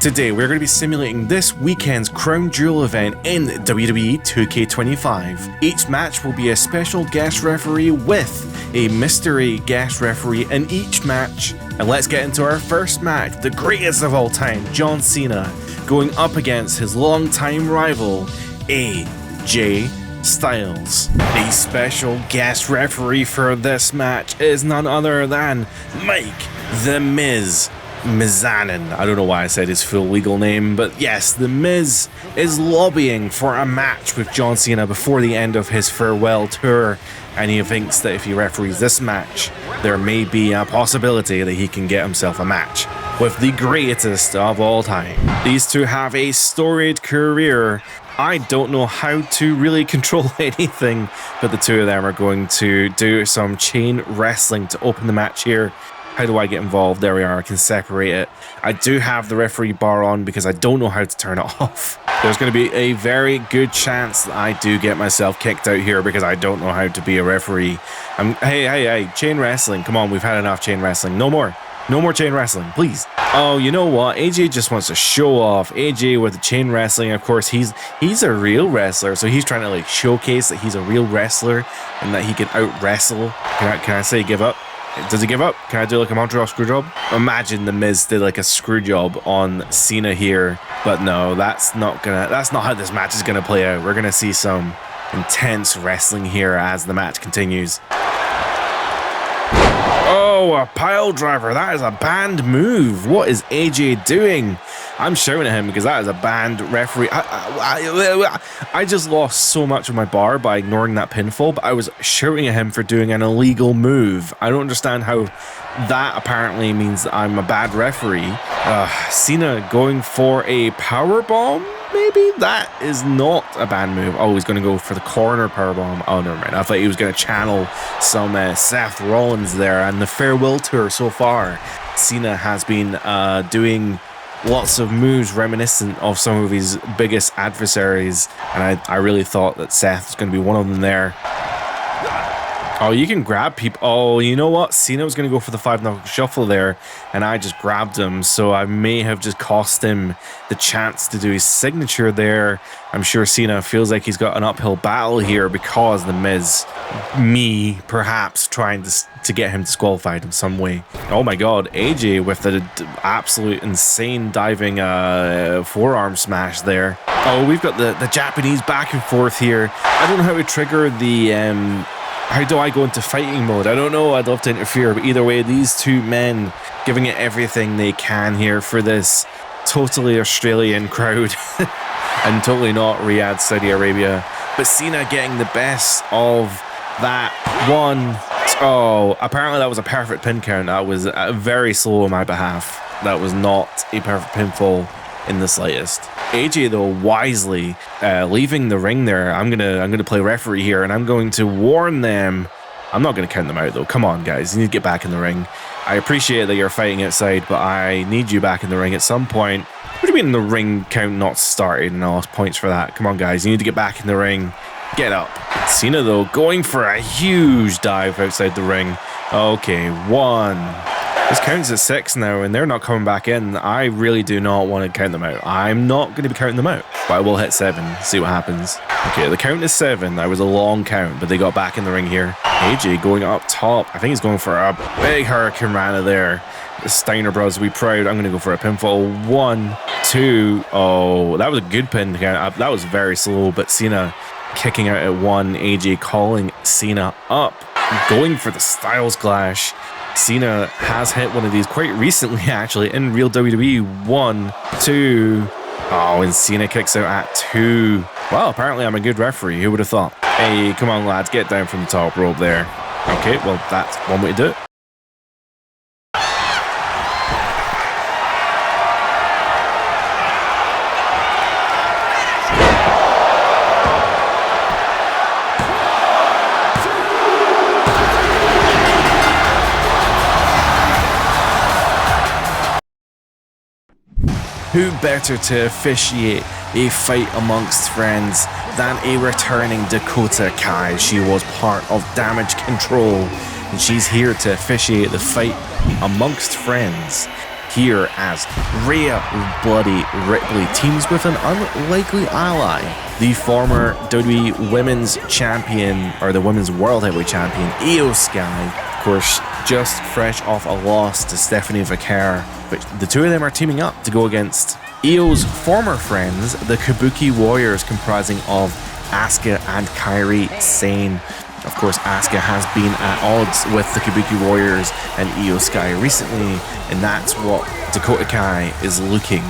Today we're going to be simulating this weekend's Crown Jewel event in WWE 2K25. Each match will be a special guest referee with a mystery guest referee in each match. And let's get into our first match, the greatest of all time, John Cena, going up against his longtime rival, AJ Styles. The special guest referee for this match is none other than Mike The Miz Mizanin. I don't know why I said his full legal name, but yes, The Miz is lobbying for a match with John Cena before the end of his farewell tour, and he thinks that if he referees this match, there may be a possibility that he can get himself a match with the greatest of all time. These two have a storied career. I don't know how to really control anything, but the two of them are going to do some chain wrestling to open the match here. How do I get involved? There we are, I can separate it. I do have the referee bar on because I don't know how to turn it off. There's going to be a very good chance that I do get myself kicked out here because I don't know how to be a referee. Hey, chain wrestling. Come on, we've had enough chain wrestling. No more chain wrestling, please. Oh, you know what? AJ just wants to show off. AJ with the chain wrestling, of course, he's a real wrestler, so he's trying to like showcase that he's a real wrestler and that he can out wrestle. Can I say give up? Does he give up? Can I do like a Montreal screw job? Imagine The Miz did like a screw job on Cena here, but no, that's not how this match is gonna play out. We're gonna see some intense wrestling here as the match continues. Oh, a pile driver. That is a banned move. What is AJ doing? I'm shouting at him because that is a banned referee. I just lost so much of my bar by ignoring that pinfall, but I was shouting at him for doing an illegal move. I don't understand how that apparently means that I'm a bad referee. Cena going for a power bomb? Maybe that is not a bad move. Oh, he's going to go for the corner powerbomb. Oh, never mind. I thought he was going to channel some Seth Rollins there. And the farewell tour so far, Cena has been doing lots of moves reminiscent of some of his biggest adversaries. And I really thought that Seth was going to be one of them there. Oh, you can grab people. Oh, you know what? Cena was going to go for the 5-knuckle shuffle there, and I just grabbed him, so I may have just cost him the chance to do his signature there. I'm sure Cena feels like he's got an uphill battle here because The Miz, perhaps trying to get him disqualified in some way. Oh my god, AJ with the absolute insane diving forearm smash there. Oh, we've got the Japanese back and forth here. I don't know how to trigger the... How do I go into fighting mode? I don't know. I'd love to interfere, but either way, these two men giving it everything they can here for this totally Australian crowd and totally not Riyadh, Saudi Arabia. But Cena getting the best of that one. Oh, apparently that was a perfect pin count. That was very slow on my behalf. That was not a perfect pinfall in the slightest. AJ though wisely leaving the ring there. I'm gonna play referee here, and I'm going to warn them. I'm not gonna count them out though. Come on, guys, you need to get back in the ring. I appreciate that you're fighting outside, but I need you back in the ring at some point. What do you mean the ring count not started and all points for that? Come on, guys, you need to get back in the ring. Get up. Cena though going for a huge dive outside the ring. Okay, 1. This counts as 6 now, and they're not coming back in. I really do not want to count them out. I'm not going to be counting them out, but I will hit 7, see what happens. Okay, the count is 7. That was a long count, but they got back in the ring here. AJ going up top. I think he's going for a big Hurricane Rana there. The Steiner Bros will be proud. I'm going to go for a pinfall. 1, 2. Oh, that was a good pin. That was very slow, but Cena kicking out at 1. AJ calling Cena up. Going for the Styles Clash. Cena has hit one of these quite recently, actually, in real WWE. 1, 2. Oh, and Cena kicks out at 2. Well, apparently I'm a good referee. Who would have thought? Hey, come on, lads, get down from the top rope there. Okay, well, that's one way to do it. Who better to officiate a fight amongst friends than a returning Dakota Kai? She was part of Damage Control, and she's here to officiate the fight amongst friends here as Rhea Bloody Ripley teams with an unlikely ally, the former WWE Women's Champion, or the Women's World Heavyweight Champion, Io Sky. Of course, just fresh off a loss to Stephanie Vaquer, but the two of them are teaming up to go against Io's former friends, the Kabuki Warriors, comprising of Asuka and Kairi Sane. Of course, Asuka has been at odds with the Kabuki Warriors and Io Sky recently, and that's what Dakota Kai is looking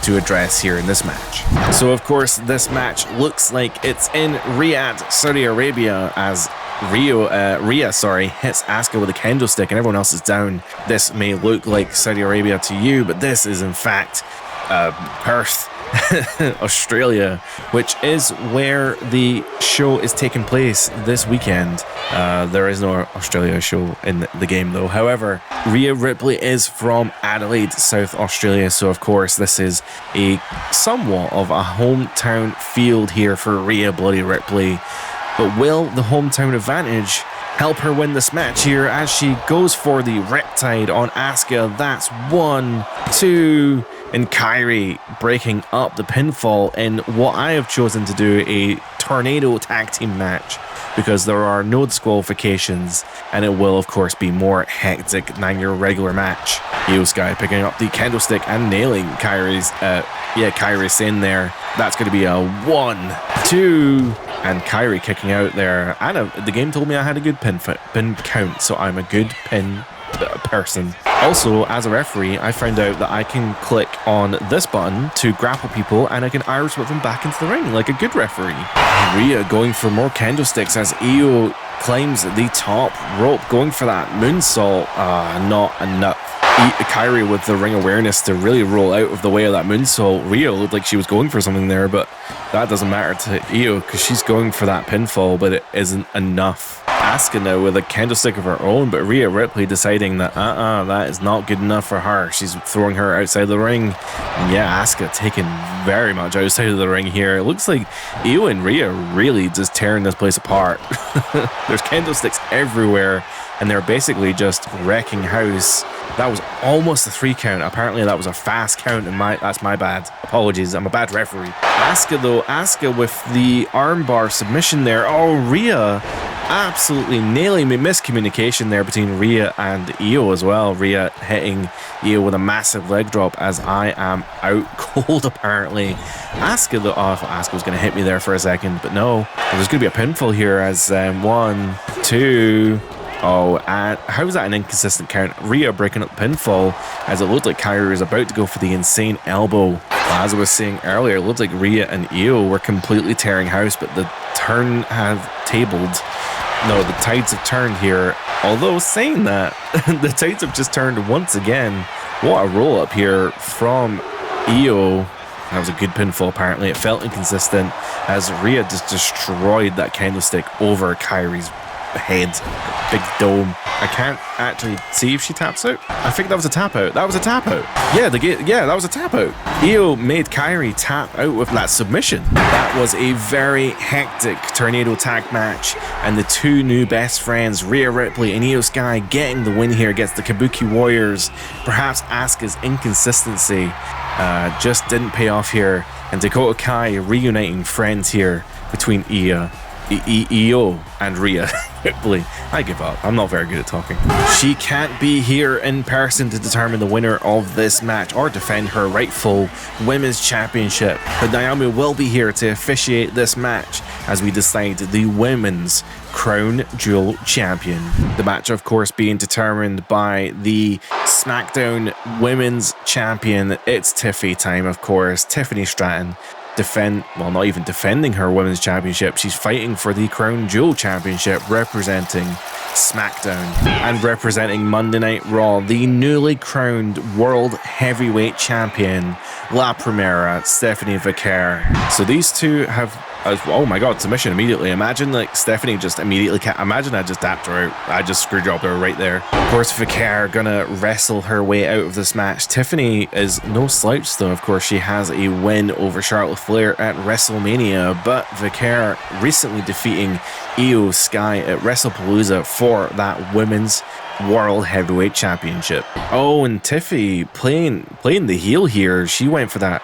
to address here in this match. So, of course, this match looks like it's in Riyadh, Saudi Arabia, as Rhea hits Asuka with a kendo stick and everyone else is down. This may look like Saudi Arabia to you, but this is in fact Perth, Australia, which is where the show is taking place this weekend. There is no Australia show in the game though. However, Rhea Ripley is from Adelaide, South Australia, so of course this is a somewhat of a hometown field here for Rhea Bloody Ripley. But will the hometown advantage help her win this match here as she goes for the Riptide on Asuka? That's 1, 2, and Kairi breaking up the pinfall in what I have chosen to do a tornado tag team match, because there are no disqualifications and it will of course be more hectic than your regular match. Io Sky picking up the kendo stick and nailing Kairi's in there. That's going to be a 1, 2, and Kairi kicking out there. And the game told me I had a good pin count, so I'm a good pin person. Also, as a referee, I found out that I can click on this button to grapple people and I can Irish whip them back into the ring like a good referee. Rhea going for more kendo sticks as Io climbs the top rope, going for that moonsault. Not enough. Kairi with the ring awareness to really roll out of the way of that moonsault. Rhea looked like she was going for something there, but that doesn't matter to Io because she's going for that pinfall, but it isn't enough. Asuka now with a kendo stick of her own, but Rhea Ripley deciding that that is not good enough for her. She's throwing her outside the ring. And yeah, Asuka taken very much outside of the ring here. It looks like Io and Rhea really just tearing this place apart. There's kendo sticks everywhere and they're basically just wrecking house. That was almost a 3 count. Apparently that was a fast count, and that's my bad. Apologies, I'm a bad referee. Asuka with the armbar submission there. Oh, Rhea absolutely nailing me. Miscommunication there between Rhea and Io as well. Rhea hitting Io with a massive leg drop as I am out cold apparently. Asuka though, I thought Asuka was going to hit me there for a second, but no. There's going to be a pinfall here as 1, 2... Oh, and how was that an inconsistent count? Rhea breaking up pinfall as it looked like Kairi was about to go for the insane elbow. As I was saying earlier, it looked like Rhea and Io were completely tearing house, but the tides have turned here. Although saying that, the tides have just turned once again. What a roll up here from Io. That was a good pinfall apparently. It felt inconsistent as Rhea just destroyed that kendo stick over Kairi's head. Big dome. I can't actually see if she taps out. I think that was a tap out. That was a tap out. Yeah, that was a tap out. Io made Kairi tap out with that submission. That was a very hectic tornado tag match, and the two new best friends, Rhea Ripley and Io Sky, getting the win here against the Kabuki Warriors. Perhaps Asuka's inconsistency just didn't pay off here, and Dakota Kai reuniting friends here between Io and Rhea Ripley. I give up. I'm not very good at talking. She can't be here in person to determine the winner of this match or defend her rightful women's championship, but Naomi will be here to officiate this match as we decide the women's crown jewel champion. The match, of course, being determined by the SmackDown women's champion. It's Tiffy time, of course. Tiffany Stratton not even defending her women's championship. She's fighting for the Crown Jewel Championship, representing SmackDown and representing Monday Night Raw, the newly crowned World Heavyweight Champion, La Primera, Stephanie Vaquer. So these two have, oh my god, submission immediately. Imagine like Stephanie just immediately, imagine I just tapped her out. I just screw dropped her right there. Of course, Vaquer gonna wrestle her way out of this match. Tiffany is no slouch though. Of course, she has a win over Charlotte Flair at WrestleMania, but Vaquer recently defeating Io Sky at WrestlePalooza for that women's World Heavyweight Championship. Oh, and Tiffy playing the heel here. She went for that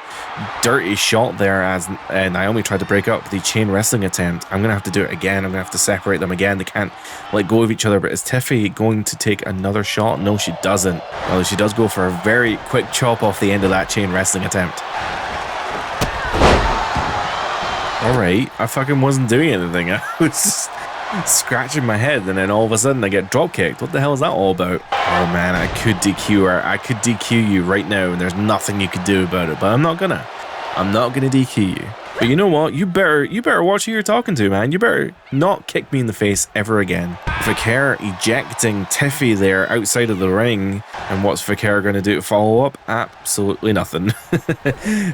dirty shot there as Naomi tried to break up the chain wrestling attempt. I'm going to have to do it again. I'm going to have to separate them again. They can't let go of each other. But is Tiffy going to take another shot? No, she doesn't. Although she does go for a very quick chop off the end of that chain wrestling attempt. Alright, I fucking wasn't doing anything. I was just scratching my head, and then all of a sudden I get drop kicked. What the hell is that all about? Oh man, I could DQ her. I could DQ you right now, and there's nothing you could do about it. But I'm not gonna DQ you. But you know what? You better watch who you're talking to, man. You better not kick me in the face ever again. Vicaire ejecting Tiffy there outside of the ring. And what's Vicaire going to do to follow up? Absolutely nothing.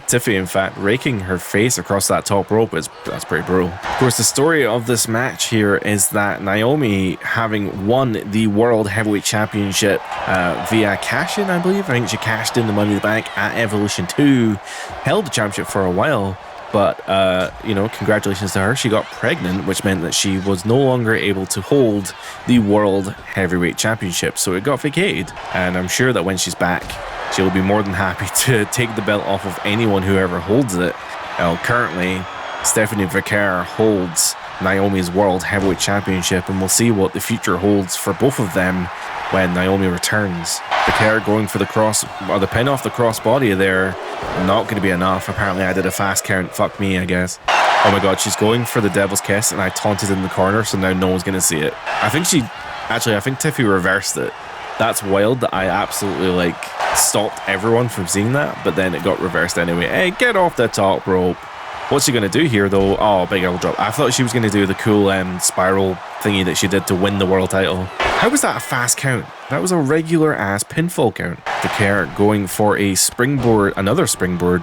Tiffy, in fact, raking her face across that top rope. That's pretty brutal. Of course, the story of this match here is that Naomi, having won the World Heavyweight Championship via cash-in, I believe. I think she cashed in the Money in the Bank at Evolution 2. Held the championship for a while. But, you know, congratulations to her. She got pregnant, which meant that she was no longer able to hold the World Heavyweight Championship. So it got vacated. And I'm sure that when she's back, she'll be more than happy to take the belt off of anyone who ever holds it. Currently, Stephanie Vicaire holds Naomi's World Heavyweight Championship, and we'll see what the future holds for both of them when Naomi returns. Vicaire going for the cross, or the pin off the crossbody there. Not going to be enough. Apparently I did a fast count. Fuck me, I guess. Oh my god, she's going for the Devil's Kiss, and I taunted in the corner, so now no one's going to see it. I think Tiffy reversed it. That's wild that I absolutely, stopped everyone from seeing that, but then it got reversed anyway. Hey, get off the top rope. What's she going to do here, though? Oh, big elbow drop. I thought she was going to do the cool spiral thingy that she did to win the world title. How was that a fast count? That was a regular ass pinfall count. Vicaire going for a springboard, another springboard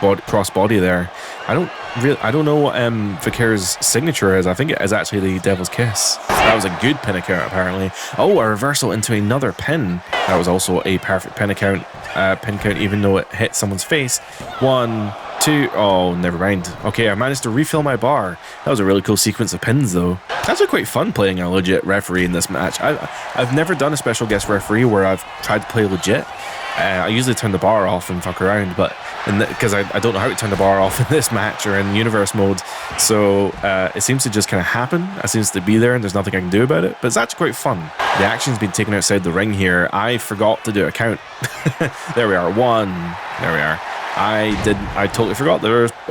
crossbody there. I don't know what Vicaire's signature is. I think it is actually the Devil's Kiss. That was a good pin count apparently. Oh, a reversal into another pin. That was also a perfect pin count, even though it hit someone's face. 1, 2. Oh, never mind. Okay, I managed to refill my bar. That was a really cool sequence of pins, though. It's actually quite fun playing a legit referee in this match. I've never done a special guest referee where I've tried to play legit. I usually turn the bar off and fuck around, but because I don't know how to turn the bar off in this match or in universe mode, so it seems to just kind of happen. It seems to be there and there's nothing I can do about it, but it's actually quite fun. The action's been taken outside the ring here. I forgot to do a count. There we are. 1. There we are. I totally forgot.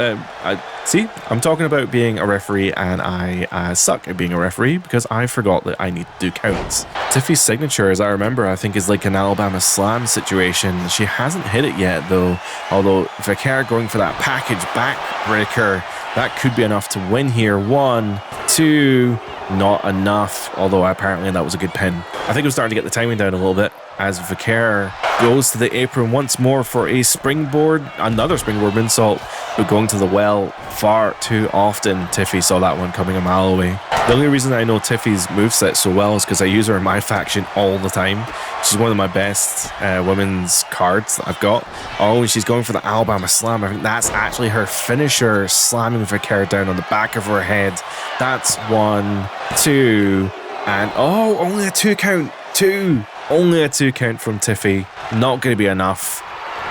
I'm talking about being a referee, and I suck at being a referee because I forgot that I need to do counts. Tiffy's signature, as I remember, I think is like an Alabama Slam situation. She hasn't hit it yet, though. Although Vicaire going for that package backbreaker, that could be enough to win here. 1, 2, not enough. Although apparently that was a good pin. I think I'm starting to get the timing down a little bit as Vicaire goes to the apron once more for a springboard, another springboard moonsault, but going to the well far too often. Tiffy saw that one coming a mile away. The only reason I know Tiffy's moveset so well is because I use her in my faction all the time. She's one of my best women's cards that I've got. Oh, and she's going for the Alabama Slam. I think that's actually her finisher, slamming Vicaire down on the back of her head. That's 1, 2, and oh, only a 2 count. 2. Only a 2 count from Tiffy. Not going to be enough.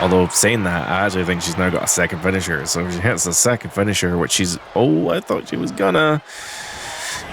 Although, saying that, I actually think she's now got a second finisher. So if she hits the second finisher, which she's... Oh, I thought she was gonna...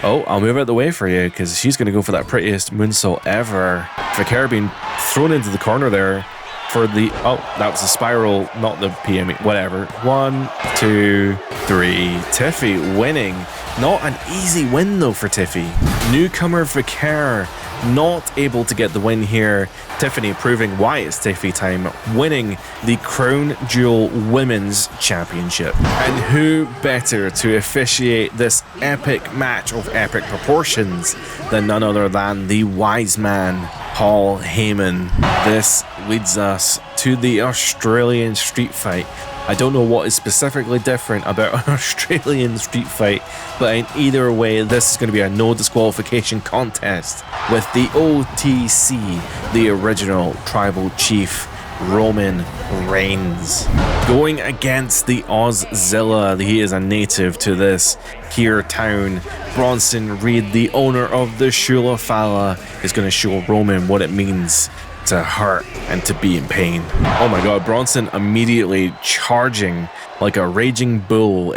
Oh, I'll move out of the way for you, because she's going to go for that prettiest moonsault ever. Vicaire being thrown into the corner there for the... Oh, that was a spiral, not the PME. Whatever. 1, 2, 3. Tiffy winning. Not an easy win, though, for Tiffy. Newcomer Vicaire not able to get the win here. Tiffany proving why it's Tiffy time, winning the Crown Jewel Women's Championship. And who better to officiate this epic match of epic proportions than none other than the wise man, Paul Heyman. This leads us to the Australian street fight. I don't know what is specifically different about an Australian street fight, but in either way, this is going to be a no disqualification contest with the OTC, the original Tribal Chief, Roman Reigns. Going against the Auszilla. He is a native to this here town. Bronson Reed, the owner of the Shula Fala, is going to show Roman what it means to hurt and to be in pain. Oh my god, Bronson immediately charging like a raging bull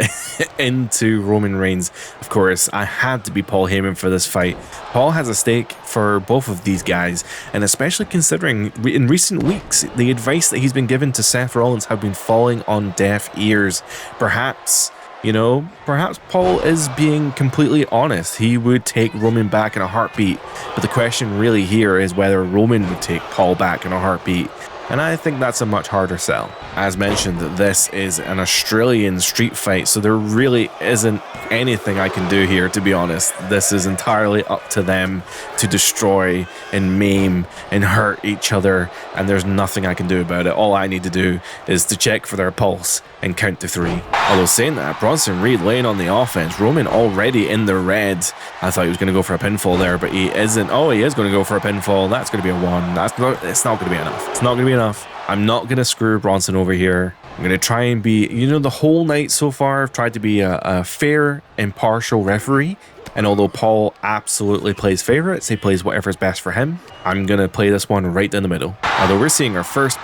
into Roman Reigns. Of course, I had to be Paul Heyman for this fight. Paul has a stake for both of these guys, and especially considering in recent weeks, the advice that he's been given to Seth Rollins have been falling on deaf ears. Perhaps, you know, perhaps Paul is being completely honest. He would take Roman back in a heartbeat. But the question really here is whether Roman would take Paul back in a heartbeat. And I think that's a much harder sell. As mentioned, this is an Australian street fight, so there really isn't anything I can do here, to be honest. This is entirely up to them to destroy and maim and hurt each other, and there's nothing I can do about it. All I need to do is to check for their pulse and count to 3. Although saying that, Bronson Reed laying on the offense, Roman already in the red. I thought he was going to go for a pinfall there, but he isn't. Oh, he is going to go for a pinfall. That's going to be a 1. It's not going to be enough. It's not going to be enough. I'm not going to screw Bronson over here. I'm going to try and be, you know, the whole night so far, I've tried to be a fair, impartial referee. And although Paul absolutely plays favorites, he plays whatever's best for him. I'm going to play this one right in the middle. Although we're seeing our first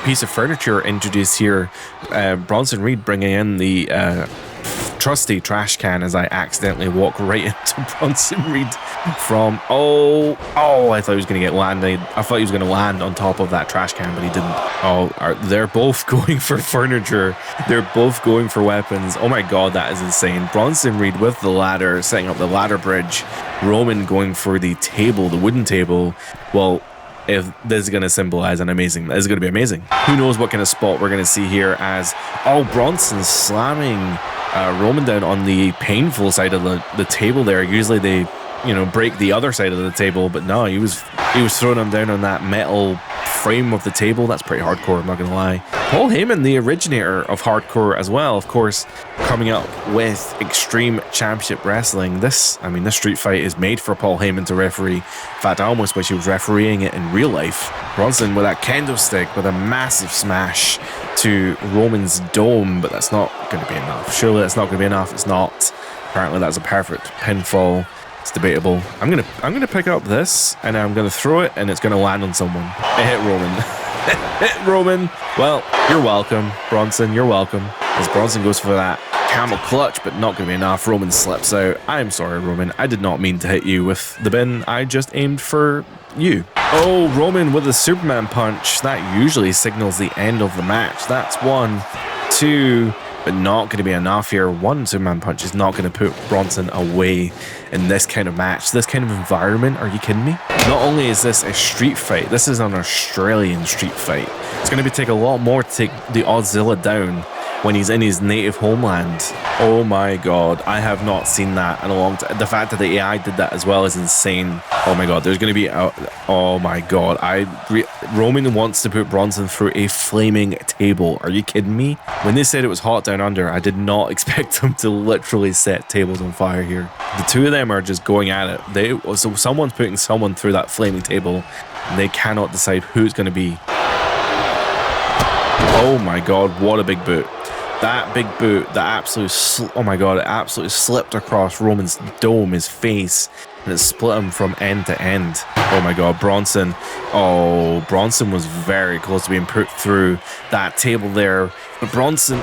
piece of furniture introduced here, Bronson Reed bringing in the trusty trash can as I accidentally walk right into Bronson Reed from I thought he was going to get landed. I thought he was going to land on top of that trash can, but he didn't. They're both going for furniture. They're both going for weapons. Oh my god, that is insane. Bronson Reed with the ladder, setting up the ladder bridge. Roman going for the table, the wooden table. Well, if this is going to symbolize an amazing, this is going to be amazing. Who knows what kind of spot we're going to see here as, Bronson slamming Roman down on the painful side of the table there. Usually they, you know, break the other side of the table, but no, he was throwing him down on that metal frame of the table. That's pretty hardcore, I'm not gonna lie. Paul Heyman, the originator of hardcore as well, of course, coming up with Extreme Championship Wrestling. This street fight is made for Paul Heyman to referee. In fact, I almost wish he was refereeing it in real life. Bronson with that kendo stick with a massive smash to Roman's dome, but that's not going to be enough. Surely that's not going to be enough. It's not. Apparently that's a perfect pinfall. It's debatable. I'm gonna pick up this and I'm gonna throw it and it's gonna land on someone. It hit Roman. It hit Roman. Well, you're welcome, Bronson. You're welcome. As Bronson goes for that camel clutch, but not gonna be enough. Roman slips out. I'm sorry, Roman. I did not mean to hit you with the bin. I just aimed for you. Oh, Roman with a Superman punch. That usually signals the end of the match. That's 1, 2. But not going to be enough here. 1 Superman punch is not going to put Bronson away in this kind of match, this kind of environment. Are you kidding me? Not only is this a street fight, this is an Australian street fight. It's going to take a lot more to take the Auszilla down when he's in his native homeland. Oh my god, I have not seen that in a long time. The fact that the AI did that as well is insane. Oh my god, there's going to be oh my god, Roman wants to put Bronson through a flaming table. Are you kidding me? When they said it was hot down under, I did not expect them to literally set tables on fire here. The two of them are just going at it. So someone's putting someone through that flaming table, and they cannot decide who it's going to be. Oh my god, what a big boot. That big boot, it absolutely slipped across Roman's dome, his face, and it split him from end to end. Oh my god, Bronson. Oh, Bronson was very close to being put through that table there. But Bronson,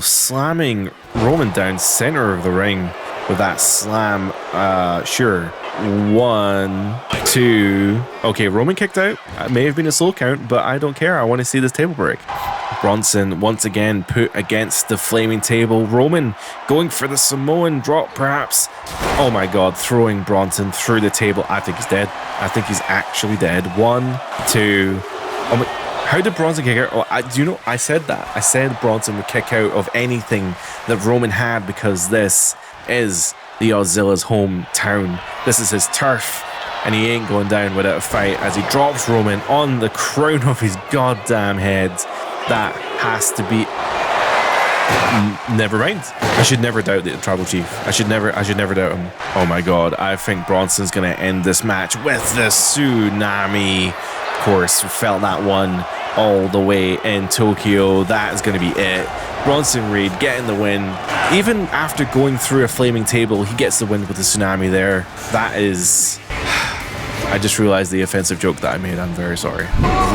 slamming Roman down center of the ring with that slam. Sure. 1, 2. Okay, Roman kicked out. It may have been a slow count, but I don't care. I want to see this table break. Bronson once again put against the flaming table. Roman going for the Samoan drop, perhaps. Oh my god, throwing Bronson through the table. I think he's dead. I think he's actually dead. 1, 2. Oh my, how did Bronson kick out? I said that. I said Bronson would kick out of anything that Roman had because this is the Auszillas' hometown. This is his turf, and he ain't going down without a fight as he drops Roman on the crown of his goddamn head. That has to be... Never mind. I should never doubt the tribal chief. I should never doubt him. Oh my god, I think Bronson's gonna end this match with the tsunami. Of course, we felt that one all the way in Tokyo. That is going to be it. Bronson Reed getting the win. Even after going through a flaming table, he gets the win with the tsunami there. That is... I just realized the offensive joke that I made. I'm very sorry.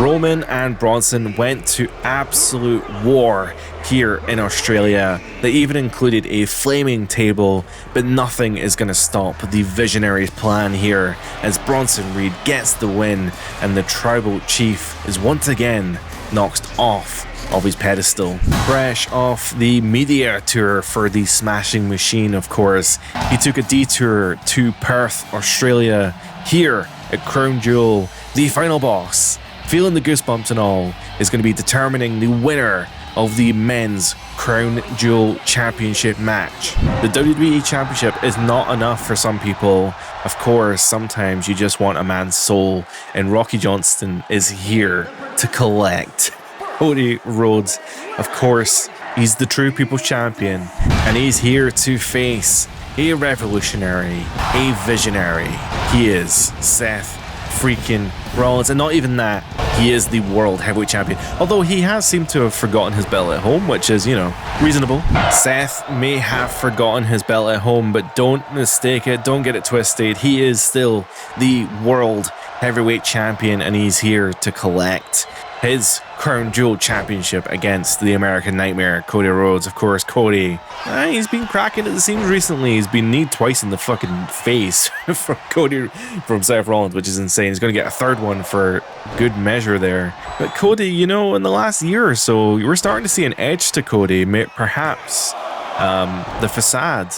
Roman and Bronson went to absolute war here in Australia. They even included a flaming table, but nothing is going to stop the Visionaries' plan here as Bronson Reed gets the win and the Tribal Chief is once again knocked off of his pedestal. Fresh off the media tour for the Smashing Machine, of course, he took a detour to Perth, Australia. Here at Crown Jewel, the final boss, feeling the goosebumps and all, is going to be determining the winner of the men's Crown Jewel Championship match. The WWE Championship is not enough for some people. Of course, sometimes you just want a man's soul, and Rocky Johnston is here to collect. Cody Rhodes, of course, he's the true People's Champion, and he's here to face a revolutionary, a visionary. He is Seth freaking Rollins, and not even that, he is the World Heavyweight Champion. Although he has seemed to have forgotten his belt at home, which is, you know, reasonable. Seth may have forgotten his belt at home, but don't mistake it, don't get it twisted. He is still the World Heavyweight Champion, and he's here to collect his Crown Jewel Championship against the American Nightmare, Cody Rhodes. Of course, Cody, he's been cracking at the seams recently. He's been kneed twice in the fucking face from Seth Rollins, which is insane. He's going to get a third one for good measure there. But Cody, you know, in the last year or so, we're starting to see an edge to Cody. Perhaps the facade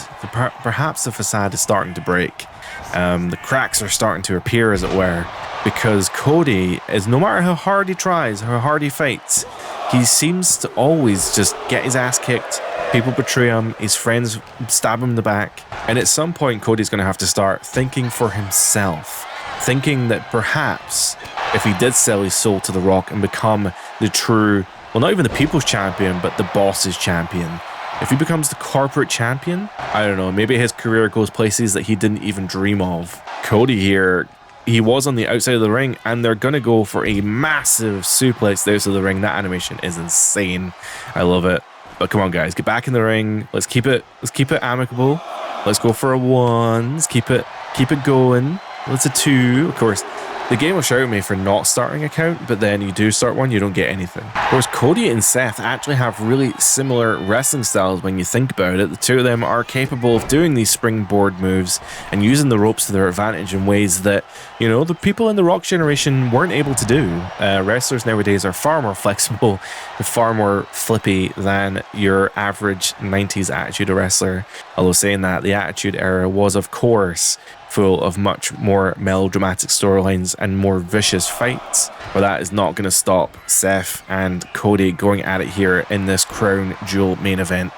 is starting to break. The cracks are starting to appear, as it were, because Cody is, no matter how hard he tries, how hard he fights, he seems to always just get his ass kicked. People betray him, his friends stab him in the back, and at some point Cody's going to have to start thinking for himself, thinking that perhaps if he did sell his soul to The Rock and become the true, well, not even the People's Champion, but the Boss's Champion, if he becomes the corporate champion, I don't know, maybe his career goes places that he didn't even dream of. Cody here, he was on the outside of the ring, and they're going to go for a massive suplex outside of the ring. That animation is insane. I love it. But come on, guys, get back in the ring. Let's keep it amicable. Let's go for a 1. Let's keep it going. Let's a 2. Of course, the game will shout at me for not starting a count, but then you do start one, you don't get anything. Of course, Cody and Seth actually have really similar wrestling styles when you think about it. The two of them are capable of doing these springboard moves and using the ropes to their advantage in ways that, you know, the people in the Rock generation weren't able to do. Wrestlers nowadays are far more flexible and far more flippy than your average 90s Attitude Wrestler. Although saying that, the Attitude Era was, of course, full of much more melodramatic storylines and more vicious fights, but that is not going to stop Seth and Cody going at it here in this Crown Jewel main event.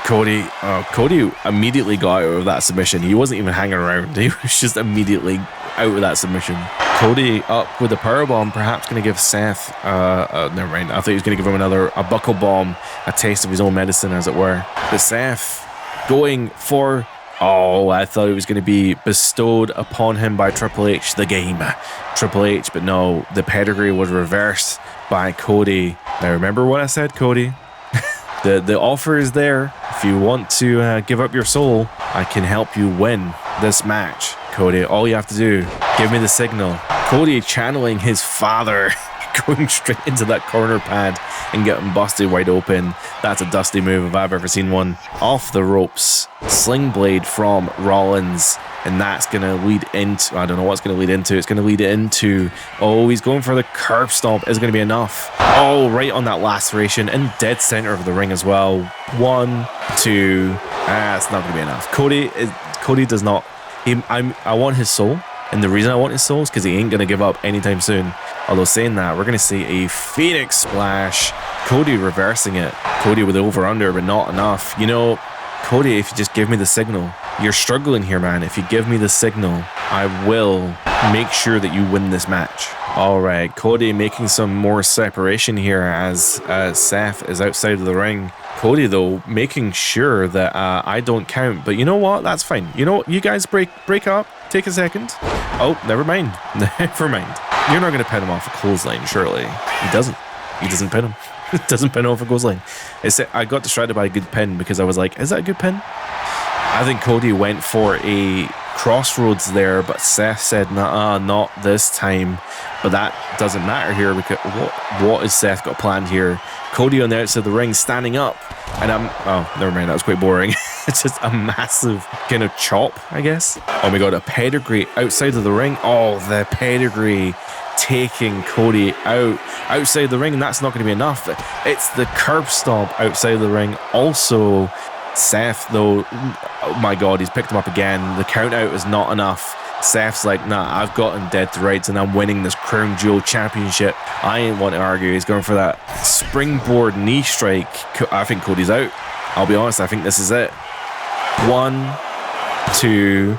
Cody immediately got out of that submission. He wasn't even hanging around. He was just immediately out of that submission. Cody up with a powerbomb, perhaps going to give Seth, never mind, I thought he was going to give him a buckle bomb, a taste of his own medicine, as it were. But Seth going for, I thought it was going to be bestowed upon him by Triple H, the game. Triple H, but no, the pedigree was reversed by Cody. Now remember what I said, Cody? The offer is there. If you want to give up your soul, I can help you win this match, Cody. All you have to do, give me the signal. Cody channeling his father, going straight into that corner pad and getting busted wide open. That's a dusty move if I've ever seen one. Off the ropes, sling blade from Rollins, and that's going to lead into, I don't know what's going to lead into. It's going to lead into, he's going for the curb stomp. Is going to be enough? Right on that laceration in dead center of the ring as well. 1, 2, that's not going to be enough. Cody does not, I want his soul. And the reason I want his soul is because he ain't going to give up anytime soon. Although saying that, we're going to see a Phoenix Splash. Cody reversing it. Cody with over-under, but not enough. You know, Cody, if you just give me the signal. You're struggling here, man. If you give me the signal, I will make sure that you win this match. All right, Cody making some more separation here as Seth is outside of the ring. Cody, though, making sure that I don't count. But you know what? That's fine. You know what? You guys break up. Take a second. Oh, never mind. Never mind. You're not going to pin him off a clothesline, surely. He doesn't. He doesn't pin him. Doesn't pin off a clothesline. I got distracted by a good pin because I was like, is that a good pin? I think Cody went for a crossroads there, but Seth said, nah, not this time. But that doesn't matter here because what has Seth got planned here? Cody on the outside of the ring standing up, and oh, never mind, that was quite boring. It's just a massive kind of chop, I guess. Oh my god, a pedigree outside of the ring. Oh, the pedigree taking Cody outside the ring, and that's not going to be enough. It's the curb stomp outside the ring. Also, Seth, though, oh my god, he's picked him up again. The count out is not enough. Seth's like, nah, I've got him dead to rights and I'm winning this Crown Jewel Championship. I ain't want to argue. He's going for that springboard knee strike. I think Cody's out. I'll be honest, I think this is it. 1, 2.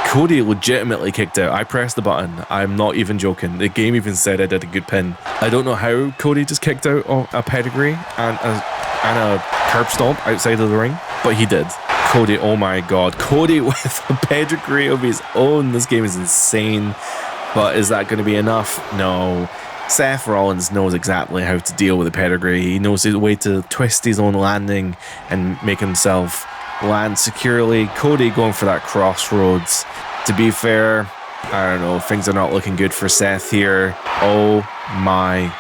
Cody legitimately kicked out. I pressed the button. I'm not even joking. The game even said I did a good pin. I don't know how Cody just kicked out a pedigree and a curb stomp outside of the ring, but he did. Cody, oh my god, Cody with a pedigree of his own. This game is insane, but is that going to be enough? No. Seth Rollins knows exactly how to deal with a pedigree. He knows his way to twist his own landing and make himself land securely. Cody going for that crossroads. To be fair, I don't know, things are not looking good for Seth here. Oh my,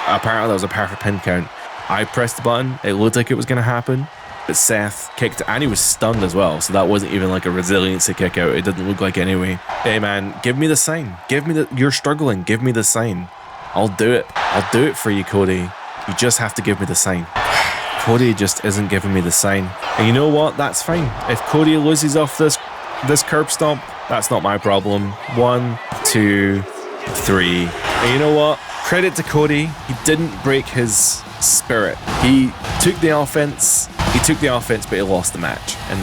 apparently that was a perfect pin count. I pressed the button, it looked like it was going to happen, but Seth kicked, and he was stunned as well, so that wasn't even like a resiliency kick out. It didn't look like anyway. Hey man, give me the sign. Give me the, you're struggling, give me the sign. I'll do it. I'll do it for you, Cody. You just have to give me the sign. Cody just isn't giving me the sign. And you know what? That's fine. If Cody loses off this curb stomp, that's not my problem. 1, 2, 3. And you know what? Credit to Cody. He didn't break his spirit. He took the offense. But he lost the match. And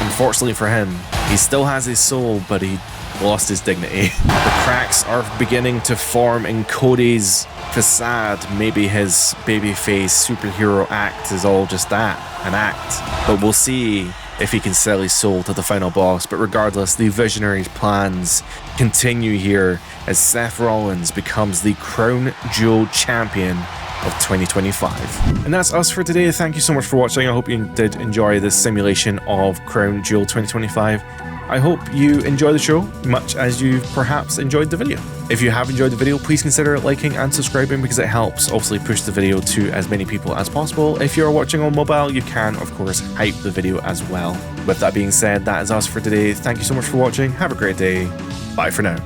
unfortunately for him, he still has his soul, but he lost his dignity. The cracks are beginning to form in Cody's facade. Maybe his babyface superhero act is all just that, an act. But we'll see if he can sell his soul to the final boss. But regardless, the Visionaries' plans continue here as Seth Rollins becomes the Crown Jewel Champion of 2025. And that's us for today. Thank you so much for watching. I hope you did enjoy this simulation of Crown Jewel 2025. I hope you enjoy the show much as you perhaps enjoyed the video. If you have enjoyed the video, please consider liking and subscribing because it helps obviously push the video to as many people as possible. If you're watching on mobile, you can of course hype the video as well. With that being said, that is us for today. Thank you so much for watching. Have a great day. Bye for now.